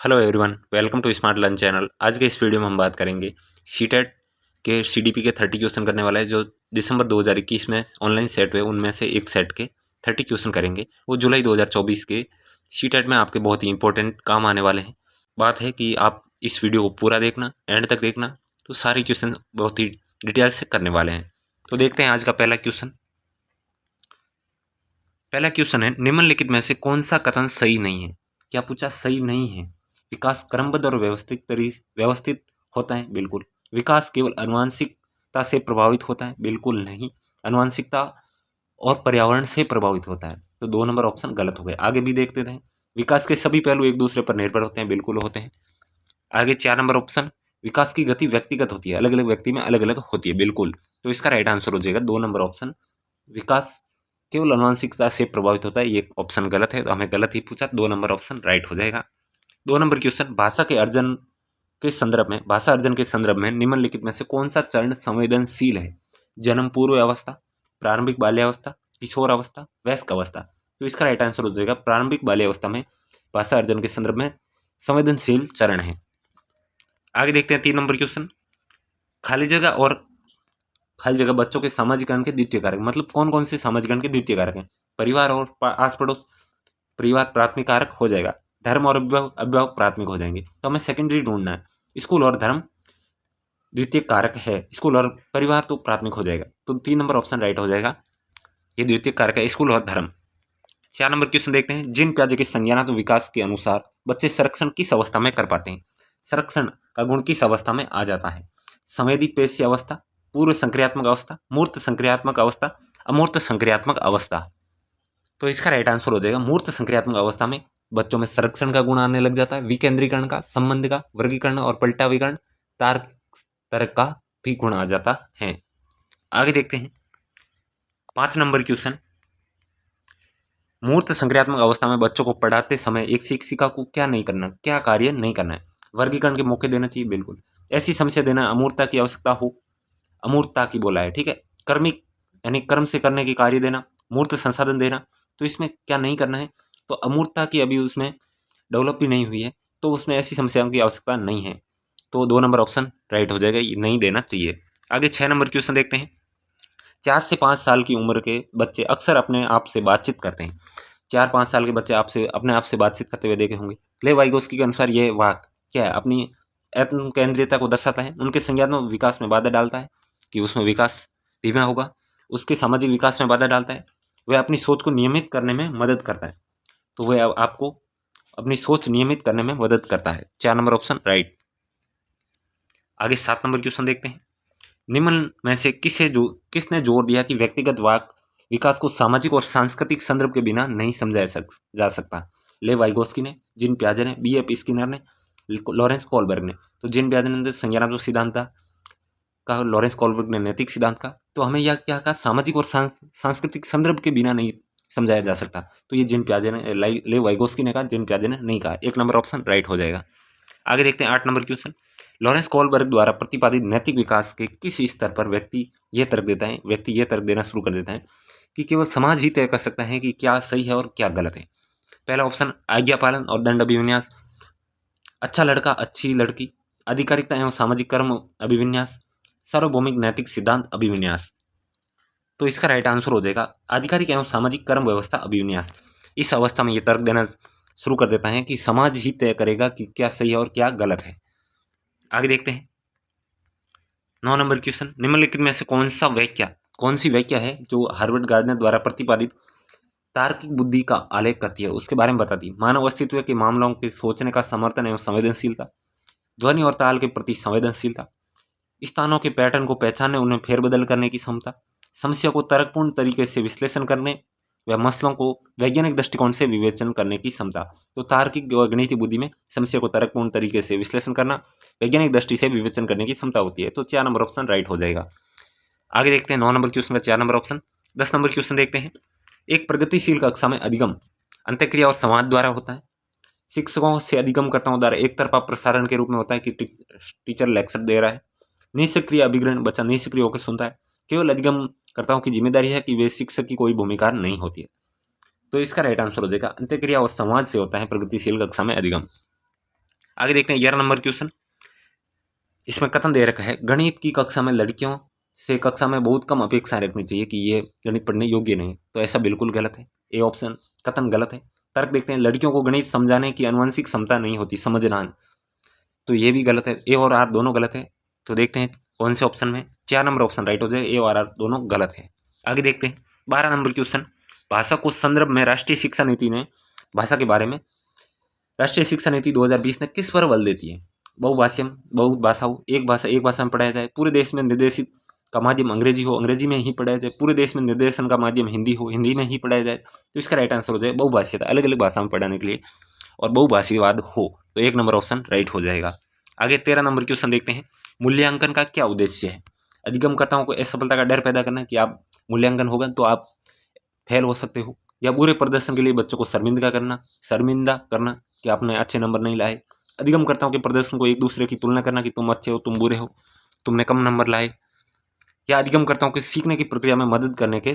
Hello everyone, welcome to smart learn channel. आज के इस वीडियो में हम बात करेंगे सीटेट के सीडीपी के 30 क्वेश्चन करने वाला है। जो दिसंबर 2021 में ऑनलाइन सेट हुए उनमें से एक सेट के 30 क्वेश्चन करेंगे। वो जुलाई 2024 के सीटेट में आपके बहुत ही इंपॉर्टेंट काम आने वाले हैं। बात है कि आप इस वीडियो को पूरा देखना, एंड तक देखना, तो सारे क्वेश्चन बहुत ही डिटेल से करने वाले हैं। तो देखते हैं आज का पहला क्वेश्चन। पहला क्वेश्चन है, निम्नलिखित में से कौन सा कथन सही नहीं है? क्या पूछा? सही नहीं है। विकास क्रमबद्ध और व्यवस्थित होता है? बिल्कुल। विकास केवल आनुवंशिकता से प्रभावित होता है? बिल्कुल नहीं। आनुवंशिकता और पर्यावरण से प्रभावित होता है। तो 2 नंबर ऑप्शन गलत हो गए। आगे भी देखते हैं। विकास के सभी पहलू एक दूसरे पर निर्भर होते हैं? बिल्कुल होते हैं। आगे 4 नंबर ऑप्शन, विकास की गति व्यक्तिगत होती है, अलग अलग व्यक्ति में अलग अलग होती है? बिल्कुल। तो इसका राइट आंसर हो जाएगा 2 नंबर ऑप्शन, विकास केवल आनुवंशिकता से प्रभावित होता है। ये ऑप्शन गलत है, तो हमें गलत ही पूछा। 2 नंबर ऑप्शन राइट हो जाएगा। 2 नंबर क्वेश्चन, भाषा अर्जन के संदर्भ में निम्नलिखित में से कौन सा चरण संवेदनशील है? जन्म पूर्व अवस्था, प्रारंभिक बाल्यावस्था, किशोर अवस्था, वयस्क अवस्था? तो इसका राइट आंसर हो जाएगा प्रारंभिक बाल्यावस्था में भाषा अर्जन के संदर्भ में संवेदनशील चरण है। आगे देखते हैं 3 नंबर क्वेश्चन, खाली जगह बच्चों के सामाजिकरण के द्वितीय कारक, मतलब कौन कौन से सामाजिकरण के द्वितीय कारक हैं? परिवार और आस पड़ोस। परिवार प्राथमिक कारक हो जाएगा। धर्म और अभिभावक प्राथमिक हो जाएंगे। तो हमें सेकेंडरी ढूंढना है। स्कूल और धर्म द्वितीय कारक है, स्कूल और परिवार तो प्राथमिक हो जाएगा। तो 3 नंबर ऑप्शन राइट हो जाएगा। ये द्वितीय कारक है, स्कूल और धर्म। 4 नंबर क्वेश्चन देखते हैं, जिन पियाजे के संज्ञानात्मक विकास के अनुसार बच्चे संरक्षण किस अवस्था में कर पाते हैं? संरक्षण का गुण किस अवस्था में आ जाता है? संवेदी पेशी अवस्था, पूर्व संक्रियात्मक अवस्था, मूर्त संक्रियात्मक अवस्था, अमूर्त संक्रियात्मक अवस्था? तो इसका राइट आंसर हो जाएगा मूर्त संक्रियात्मक अवस्था में बच्चों में संरक्षण का गुण आने लग जाता है। विकेंद्रीकरण का, संबंध का, वर्गीकरण और पलटावीकरण, तर्क का भी गुण आ जाता है। आगे देखते हैं 5 नंबर क्वेश्चन, मूर्त संक्रियात्मक अवस्था में बच्चों को पढ़ाते समय एक शिक्षिका को क्या कार्य नहीं करना है? वर्गीकरण के मौके देना चाहिए? बिल्कुल। ऐसी समस्या देना, अमूर्तता की आवश्यकता हो, अमूर्तता की बोला है, ठीक है। कर्मिक यानी कर्म से करने के कार्य देना, मूर्त संसाधन देना। तो इसमें क्या नहीं करना है? तो अमूर्तता की अभी उसमें डेवलप भी नहीं हुई है, तो उसमें ऐसी समस्याओं की आवश्यकता नहीं है। तो 2 नंबर ऑप्शन राइट हो जाएगा, ये नहीं देना चाहिए। आगे 6 नंबर क्वेश्चन देखते हैं, 4 से 5 साल की उम्र के बच्चे अक्सर अपने आप से बातचीत करते हैं। 4-5 साल के बच्चे अपने आप से बातचीत करते हुए देखे होंगे। लेव वाइगोस्की के अनुसार यह वाक्य क्या है? अपनी आत्म केंद्रियता को दर्शाता है, उनके संज्ञानात्मक विकास में बाधा डालता है कि उसमें विकास धीमा होगा, उसके सामाजिक विकास में बाधा डालता है, वह अपनी सोच को नियमित करने में मदद करता है। तो वह आपको अपनी सोच नियमित करने में मदद करता है। 4 नंबर ऑप्शन राइट। आगे 7 नंबर क्वेश्चन देखते हैं, निम्न में से किसने जोर दिया कि व्यक्तिगत वाक विकास को सामाजिक और सांस्कृतिक संदर्भ के बिना नहीं समझाया जा सकता? लेव वाइगोस्की ने, जीन पियाजे ने, B.F. स्किनर ने, लॉरेंस कोलबर्ग ने। तो जीन पियाजे ने संज्ञानात्मक सिद्धांत का, लॉरेंस कोलबर्ग ने नैतिक सिद्धांत का। तो हमें यह क्या कहा? सामाजिक और सांस्कृतिक संदर्भ के बिना नहीं समझाया जा सकता। तो ये जीन पियाजे ने, लेव वाइगोस्की ने कहा, जीन पियाजे ने नहीं कहा। 1 नंबर ऑप्शन राइट हो जाएगा। आगे देखते हैं 8 नंबर क्वेश्चन, लॉरेंस कोलबर्ग द्वारा प्रतिपादित नैतिक विकास के किस स्तर पर व्यक्ति यह तर्क देना शुरू कर देता है कि केवल समाज ही तय कर सकता है कि क्या सही है और क्या गलत है? पहला ऑप्शन, आज्ञा पालन और दंड अभिविन्यास, अच्छा लड़का अच्छी लड़की, आधिकारिकता एवं सामाजिक कर्म अभिविन्यास, सार्वभौमिक नैतिक सिद्धांत अभिविन्यास? तो इसका राइट आंसर हो जाएगा आधिकारिक एवं सामाजिक कर्म व्यवस्था अभिविन्यास। इस अवस्था में यह तर्क देना शुरू कर देता है कि समाज ही तय करेगा कि क्या सही है और क्या गलत है। आगे देखते हैं 9 नंबर क्वेश्चन, निम्नलिखित में से कौन सी व्याख्या है जो हार्वर्ड गार्डनर द्वारा प्रतिपादित तार्किक बुद्धि का आलेख करती है, उसके बारे में बताती है? मानव अस्तित्व के मामलों के सोचने का समर्थन एवं संवेदनशीलता, ध्वनि और ताल के प्रति संवेदनशीलता, स्थानों के पैटर्न को पहचानने उन्हें फेरबदल करने की क्षमता, समस्या को तर्कपूर्ण तरीके से विश्लेषण करने व मसलों को वैज्ञानिक दृष्टिकोण से विवेचन करने की क्षमता। तो तार्किक और गणितीय बुद्धि में समस्या को तर्कपूर्ण तरीके से विश्लेषण करना, वैज्ञानिक दृष्टि से विवेचन करने की क्षमता होती है। तो 4 नंबर ऑप्शन राइट हो जाएगा। आगे देखते हैं 9 नंबर क्वेश्चन का 4 नंबर ऑप्शन। 10 नंबर क्वेश्चन देखते हैं, एक प्रगतिशील कक्षा में अधिगम अंतःक्रिया और संवाद द्वारा होता है। शिक्षकों से अधिगमकर्ताओं द्वारा एक तरफा प्रसारण के रूप में होता है कि टीचर लेक्चर दे रहा है। निष्क्रिय अभिग्रहण, बच्चा निष्क्रिय होकर सुनता है। केवल अधिगमकर्ताओं की जिम्मेदारी है कि वे शिक्षक की कोई भूमिका नहीं होती है। तो इसका राइट आंसर हो जाएगा अंतःक्रिया और संवाद से होता है प्रगतिशील कक्षा में अधिगम। आगे देखते हैं 11 नंबर क्वेश्चन। इसमें कथन दे रखा है, गणित की कक्षा में लड़कियों से कक्षा में बहुत कम अपेक्षा रखनी चाहिए कि ये गणित पढ़ने योग्य नहीं। तो ऐसा बिल्कुल गलत है, ए ऑप्शन कथन गलत है। तर्क देखते हैं, लड़कियों को गणित समझाने की आनुवंशिक क्षमता नहीं होती, समझना। तो ये भी गलत है, ए और आर दोनों गलत है। तो देखते हैं कौन से ऑप्शन में 4 नंबर ऑप्शन राइट हो जाए, ए और आर दोनों गलत है। आगे देखते हैं 12 नंबर क्वेश्चन। भाषा को संदर्भ में राष्ट्रीय शिक्षा नीति ने भाषा के बारे में राष्ट्रीय शिक्षा नीति 2020 ने किस पर बल देती है? बहुभाषियम, बहुत भाषाओं, एक भाषा में पढ़ाया जाए, पूरे देश में निर्देशित का माध्यम अंग्रेजी हो, अंग्रेजी में ही पढ़ाया जाए, पूरे देश में निर्देशन का माध्यम हिंदी हो, हिंदी में ही पढ़ाया जाए। तो इसका राइट आंसर हो जाए बहुभाषीयता, अलग अलग भाषा में पढ़ाने के लिए और बहुभाषीवाद हो। तो 1 नंबर ऑप्शन राइट हो जाएगा। आगे 13 नंबर क्वेश्चन देखते हैं, मूल्यांकन का क्या उद्देश्य है? अधिगमकर्ताओं को असफलता का डर पैदा करना कि आप मूल्यांकन होगा तो आप फेल हो सकते हो, या बुरे प्रदर्शन के लिए बच्चों को शर्मिंदा करना कि आपने अच्छे नंबर नहीं लाए। अधिगमकर्ताओं के प्रदर्शन को एक दूसरे की तुलना करना कि तुम अच्छे हो, तुम बुरे हो, तुमने कम नंबर लाए। या अधिगमकर्ताओं के सीखने की प्रक्रिया में मदद करने के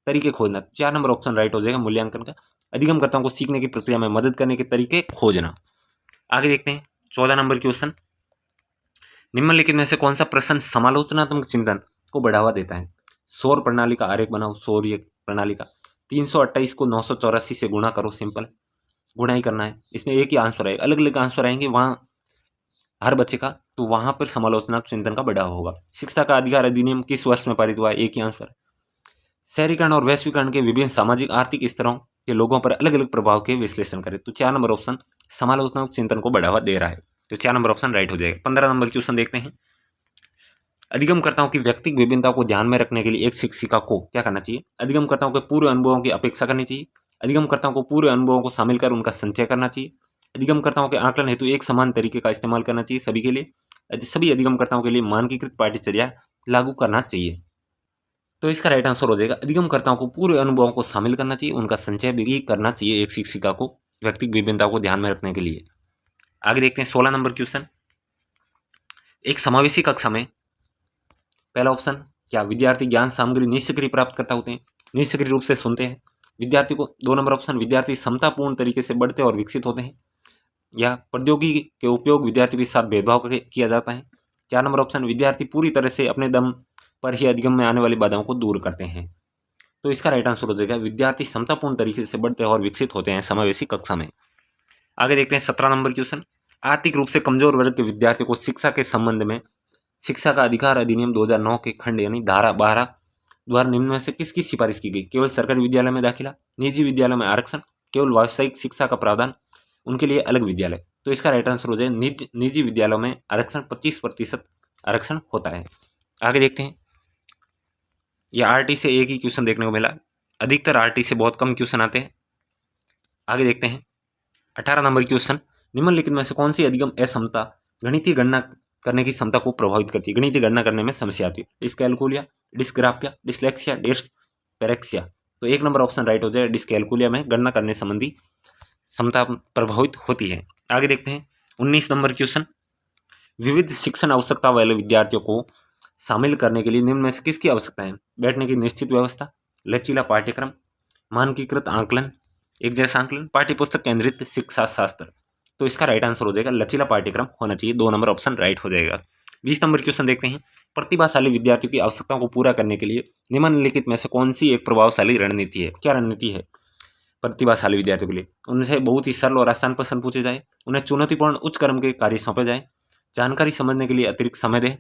तरीके खोजना। 4 नंबर ऑप्शन राइट हो जाएगा मूल्यांकन का, अधिगमकर्ताओं को सीखने की प्रक्रिया में मदद करने के तरीके खोजना। आगे देखते हैं 14 नंबर क्वेश्चन। निम्नलिखित में से कौन सा प्रश्न समालोचनात्मक चिंतन को बढ़ावा देता है? सौर प्रणाली का आरेख बनाओ, सौर्य प्रणाली का 328 को 984 से गुणा करो, सिंपल गुणा ही करना है। इसमें एक ही आंसर आएगा, अलग अलग आंसर आएंगे वहां हर बच्चे का, तो वहां पर समालोचनात्मक चिंतन का बढ़ावा होगा। शिक्षा का अधिकार अधिनियम किस वर्ष में पारित हुआ? एक ही आंसर। शहरीकरण और वैश्वीकरण के विभिन्न सामाजिक आर्थिक स्तरों के लोगों पर अलग अलग प्रभाव के विश्लेषण करें। तो 4 नंबर ऑप्शन समालोचनात्मक चिंतन को बढ़ावा दे रहा है, तो 4 नंबर ऑप्शन राइट हो जाएगा। 15 नंबर क्वेश्चन देखते हैं, अधिगमकर्ताओं की व्यक्तिगत विभिन्नता को ध्यान में रखने के लिए एक शिक्षिका को क्या करना चाहिए? अधिगमकर्ताओं के पूरे अनुभवों की अपेक्षा करनी चाहिए, अधिगमकर्ताओं को पूरे अनुभवों को शामिल कर उनका संचय करना चाहिए, अधिगमकर्ताओं के आकलन हेतु एक समान तरीके का इस्तेमाल करना चाहिए सभी के लिए, सभी अधिगमकर्ताओं के लिए मानकीकृत पाठ्यचर्या लागू करना चाहिए। तो इसका राइट आंसर हो जाएगा, अधिगमकर्ताओं को पूरे अनुभवों को शामिल करना चाहिए, उनका संचय भी करना चाहिए एक शिक्षिका को व्यक्तिगत विभिन्नता को ध्यान में रखने के लिए। आगे देखते हैं 16 नंबर क्वेश्चन। एक समावेशी कक्षा में पहला ऑप्शन क्या विद्यार्थी ज्ञान सामग्री निष्क्रिय प्राप्त करता होते हैं, निष्क्रिय रूप से सुनते हैं विद्यार्थी को। 2 नंबर ऑप्शन विद्यार्थी समतापूर्ण तरीके से बढ़ते और विकसित होते हैं, या प्रौद्योगिकी के उपयोग विद्यार्थी के साथ भेदभाव किया जाता है। 4 नंबर ऑप्शन विद्यार्थी पूरी तरह से अपने दम पर ही अधिगम में आने वाली बाधाओं को दूर करते हैं। तो इसका राइट आंसर हो जाएगा विद्यार्थी समतापूर्ण तरीके से बढ़ते और विकसित होते हैं समावेशी कक्षा में। आगे देखते हैं 17 नंबर क्वेश्चन। आर्थिक रूप से कमजोर वर्ग के विद्यार्थियों को शिक्षा के संबंध में शिक्षा का अधिकार अधिनियम 2009 के खंड यानी धारा 12 द्वारा निम्न में से किसकी सिफारिश की गई? केवल सरकारी विद्यालय में दाखिला, निजी विद्यालय में आरक्षण, केवल व्यावसायिक शिक्षा का प्रावधान, उनके लिए अलग विद्यालय। तो इसका राइट आंसर हो जाए निजी विद्यालयों में आरक्षण 25% आरक्षण होता है। आगे देखते हैं, यह आरटी से एक ही क्वेश्चन देखने को मिला, अधिकतर आरटी से बहुत कम क्वेश्चन आते हैं। आगे देखते हैं 18 नंबर क्वेश्चन। निम्नलिखित में से कौन सी अधिगम असमता गणितीय गणना करने की क्षमता को प्रभावित करती है? गणितीय गणना करने में समस्या आती है। Dyscalculia, dysgraphia, dyslexia, dyspraxia. तो 1 नंबर ऑप्शन राइट हो जाए, डिस्कैलकुलिया में गणना करने संबंधी क्षमता प्रभावित होती है। आगे देखते हैं 19 नंबर क्वेश्चन। विविध शिक्षण आवश्यकता वाले विद्यार्थियों को शामिल करने के लिए निम्न में से किसकी आवश्यकता है? बैठने की निश्चित व्यवस्था, लचीला पाठ्यक्रम, मानकीकृत आंकलन, एक जैसा आंकलन, पाठ्यपुस्तक केंद्रित शिक्षा शास्त्र। तो इसका राइट आंसर हो जाएगा लचीला पाठ्यक्रम होना चाहिए, 2 नंबर ऑप्शन राइट हो जाएगा। 20 नंबर क्वेश्चन देखते हैं, प्रतिभाशाली विद्यार्थियों की आवश्यकताओं को पूरा करने के लिए निम्नलिखित में से कौन सी एक प्रभावशाली रणनीति है? क्या रणनीति है प्रतिभाशाली विद्यार्थियों के लिए? उनसे बहुत ही सरल और आसान प्रश्न पूछे जाए, उन्हें चुनौतीपूर्ण उच्च क्रम के कार्य सौंपे जाए, जानकारी समझने के लिए अतिरिक्त समय दें,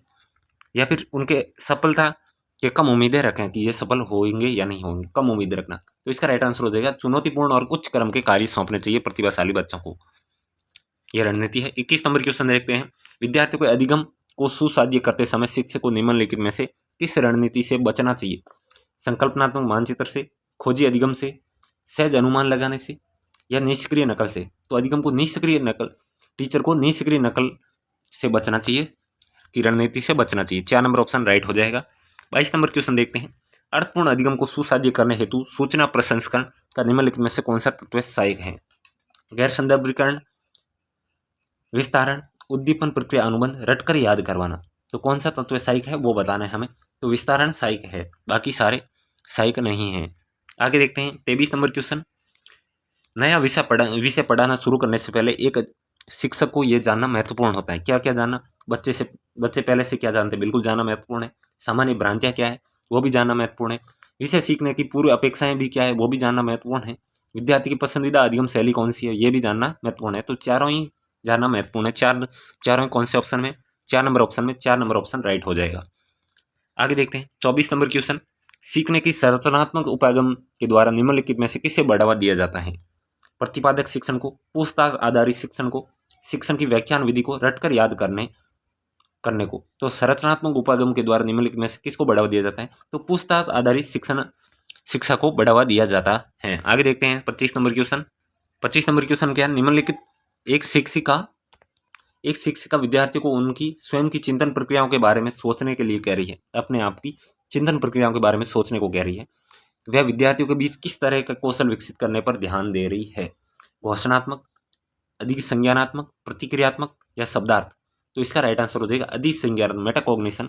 या फिर उनके सफलता के कम उम्मीदें रखें कि ये सफल होंगे या नहीं होंगे, कम उम्मीद रखना। तो इसका राइट आंसर हो जाएगा चुनौतीपूर्ण और उच्च क्रम के कार्य सौंपने चाहिए प्रतिभाशाली बच्चों को, यह रणनीति है। 21 नंबर क्वेश्चन देखते हैं, विद्यार्थियों के अधिगम को सुसाध्य करते समय शिक्षक को निम्नलिखित में से किस रणनीति से बचना चाहिए? संकल्पनात्मक मानचित्र से, खोजी अधिगम से, सहज अनुमान लगाने से, या निष्क्रिय नकल से? तो अधिगम को निष्क्रिय नकल, टीचर को निष्क्रिय नकल से बचना चाहिए, की रणनीति से बचना चाहिए। 4 नंबर ऑप्शन राइट हो जाएगा। 22 नंबर क्वेश्चन देखते हैं, अर्थपूर्ण अधिगम को सुसाध्य करने हेतु सूचना प्रसंस्करण का निम्नलिखित में से कौन सा तत्व सहायक है? गैर संदर्भीकरण, विस्तारण, उद्दीपन प्रक्रिया अनुबंध, रटकर याद करवाना। तो कौन सा तत्व सहायक है वो बताना है हमें। तो विस्तारण सहायक है, बाकी सारे सहायक नहीं है। आगे देखते हैं 23 नंबर क्वेश्चन। नया विषय पढ़ाना शुरू करने से पहले एक शिक्षक को ये जानना महत्वपूर्ण होता है। क्या क्या जानना? बच्चे पहले से क्या जानते हैं, बिल्कुल जानना महत्वपूर्ण है। सामान्य भ्रांतियाँ क्या है, वो भी जानना महत्वपूर्ण है। विषय सीखने की पूर्व अपेक्षाएं भी क्या है, वो भी जानना महत्वपूर्ण है। विद्यार्थी की पसंदीदा अधिगम शैली कौन सी है, ये भी जानना महत्वपूर्ण है। तो चारों ही जानना महत्वपूर्ण है। चारों कौन से ऑप्शन में? 4 नंबर ऑप्शन में 4 नंबर ऑप्शन राइट हो जाएगा। आगे देखते हैं 24 नंबर क्वेश्चन। सीखने की संरचनात्मक उपागम के द्वारा निम्नलिखित में से किसे बढ़ावा दिया जाता है? प्रतिपादक शिक्षण को, पूछताछ आधारित शिक्षण को, शिक्षण की व्याख्यान विधि को, रटकर याद करने को। तो संरचनात्मक उपागम के द्वारा निम्नलिखित में से किसको बढ़ावा दिया जाता है? तो पूछताछ आधारित शिक्षा को बढ़ावा दिया जाता है। आगे देखते हैं 25 नंबर क्वेश्चन। 25 नंबर क्वेश्चन क्या है? निम्नलिखित एक शिक्षिका विद्यार्थी को उनकी स्वयं की चिंतन प्रक्रियाओं के बारे में सोचने के लिए कह रही है। अपने आप की चिंतन प्रक्रियाओं के बारे में सोचने को कह रही है। वह विद्यार्थियों के बीच किस तरह का कौशल विकसित करने पर ध्यान दे रही है? घोषणात्मक, अधिक संज्ञानात्मक, प्रतिक्रियात्मक या शब्दार्थ? तो इसका राइट आंसर हो जाएगा अधिक संज्ञानात्मक, मेटाकॉग्निशन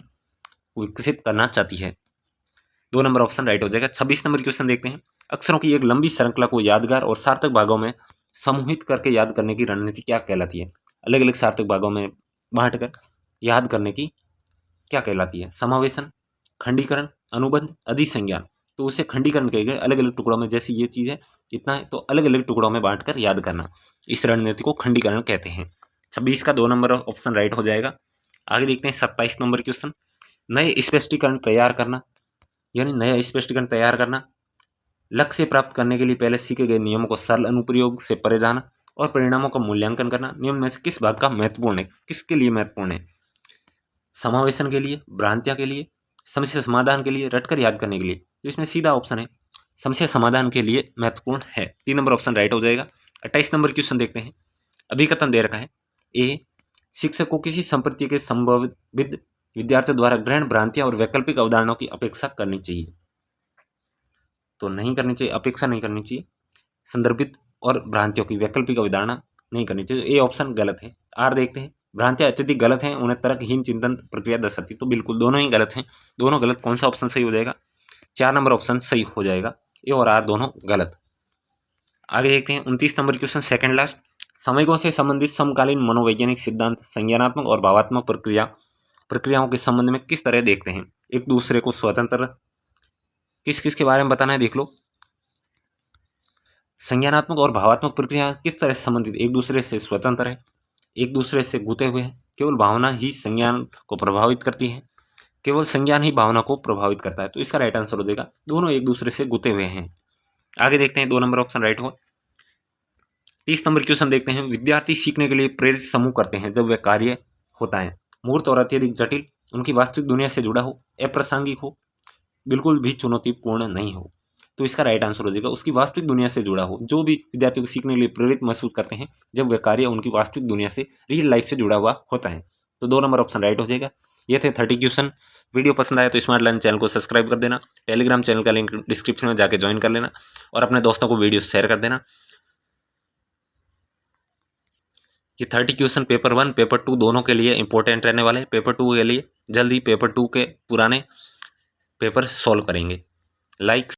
विकसित करना चाहती है। 2 नंबर ऑप्शन राइट हो जाएगा। 26 नंबर क्वेश्चन देखते हैं। अक्षरों की एक लंबी श्रृंखला को यादगार और सार्थक भागों में समूहित करके याद करने की रणनीति क्या कहलाती है? अलग अलग सार्थक भागों में बांटकर याद करने की क्या कहलाती है? समावेशन, खंडीकरण, अनुबंध, अधिसंज्ञान। तो उसे खंडीकरण कहेंगे, अलग अलग टुकड़ों में, जैसे ये चीज़ है इतना है तो अलग अलग टुकड़ों में बांटकर याद करना, इस रणनीति को खंडीकरण कहते हैं। 26 का 2 नंबर ऑप्शन राइट हो जाएगा। आगे देखते हैं 27 नंबर क्वेश्चन। नए स्पष्टीकरण तैयार करना, यानी नया स्पष्टीकरण तैयार करना, लक्ष्य प्राप्त करने के लिए पहले सीखे गए नियमों को सरल अनुप्रयोग से परे जाना और परिणामों का मूल्यांकन करना निम्न में से किस भाग का महत्वपूर्ण है? किसके लिए महत्वपूर्ण है? समावेशन के लिए, भ्रांतियां के लिए, समस्या समाधान के लिए, रटकर याद करने के लिए? तो इसमें सीधा ऑप्शन है समस्या समाधान के लिए महत्वपूर्ण है। 3 नंबर ऑप्शन राइट हो जाएगा। 28 नंबर क्वेश्चन देखते हैं। अभिकथन दे रखा है। ए, शिक्षक को किसी संपत्ति के संभावित विद्यार्थियों द्वारा ग्रहण, भ्रांतियां और वैकल्पिक अवधारणाओं की अपेक्षा करनी चाहिए। तो नहीं करनी चाहिए, अपेक्षा नहीं करनी चाहिए। संदर्भित और भ्रांतियों की वैकल्पिक अवधारणा नहीं करनी चाहिए। ए ऑप्शन गलत है। आर देखते हैं। भ्रांतियां अत्यधिक गलत हैं, उन्हें तर्कहीन चिंतन प्रक्रिया दर्शाती। तो बिल्कुल दोनों ही गलत हैं। दोनों गलत। कौन सा ऑप्शन सही हो जाएगा? 4 नंबर ऑप्शन सही हो जाएगा। ए और आर दोनों गलत। आगे देखते हैं 29 नंबर क्वेश्चन, सेकंड लास्ट। समयों से संबंधित समकालीन मनोवैज्ञानिक सिद्धांत संज्ञानात्मक और भावात्मक प्रक्रियाओं के संबंध में किस तरह देखते हैं? एक दूसरे को स्वतंत्र, किस किस के बारे में बताना है देख लो। संज्ञानात्मक और भावात्मक प्रक्रिया किस तरह से संबंधित? एक दूसरे से स्वतंत्र है, एक दूसरे से गुते हुए हैं, केवल भावना ही संज्ञान को प्रभावित करती है, केवल संज्ञान ही भावना को प्रभावित करता है। तो इसका राइट आंसर हो जाएगा दोनों एक दूसरे से गुते हुए हैं। आगे देखते हैं 2 नंबर ऑप्शन राइट हो। 30 नंबर क्वेश्चन देखते हैं। विद्यार्थी सीखने के लिए प्रेरित समूह करते हैं जब वह कार्य होता है मूर्त और अत्यधिक जटिल, उनकी वास्तविक दुनिया से जुड़ा हो, अप्रासंगिक हो, बिल्कुल भी चुनौतीपूर्ण नहीं हो। तो इसका राइट आंसर हो जाएगा उसकी वास्तविक दुनिया से जुड़ा हो। जो भी विद्यार्थियों को सीखने के लिए प्रेरित महसूस करते हैं जब वह कार्य उनकी वास्तविक दुनिया से, रियल लाइफ से जुड़ा हुआ होता है। तो 2 नंबर ऑप्शन राइट हो जाएगा। ये थे 30 क्वेश्चन। वीडियो पसंद आया तो स्मार्ट लर्न चैनल को सब्सक्राइब कर देना। टेलीग्राम चैनल का लिंक डिस्क्रिप्शन में जाके ज्वाइन कर लेना और अपने दोस्तों को वीडियो शेयर कर देना। ये 30 क्वेश्चन पेपर 1 पेपर 2 दोनों के लिए इंपॉर्टेंट रहने वाले हैं। पेपर 2 के लिए जल्दी पेपर 2 के पुराने पेपर सॉल्व करेंगे। लाइक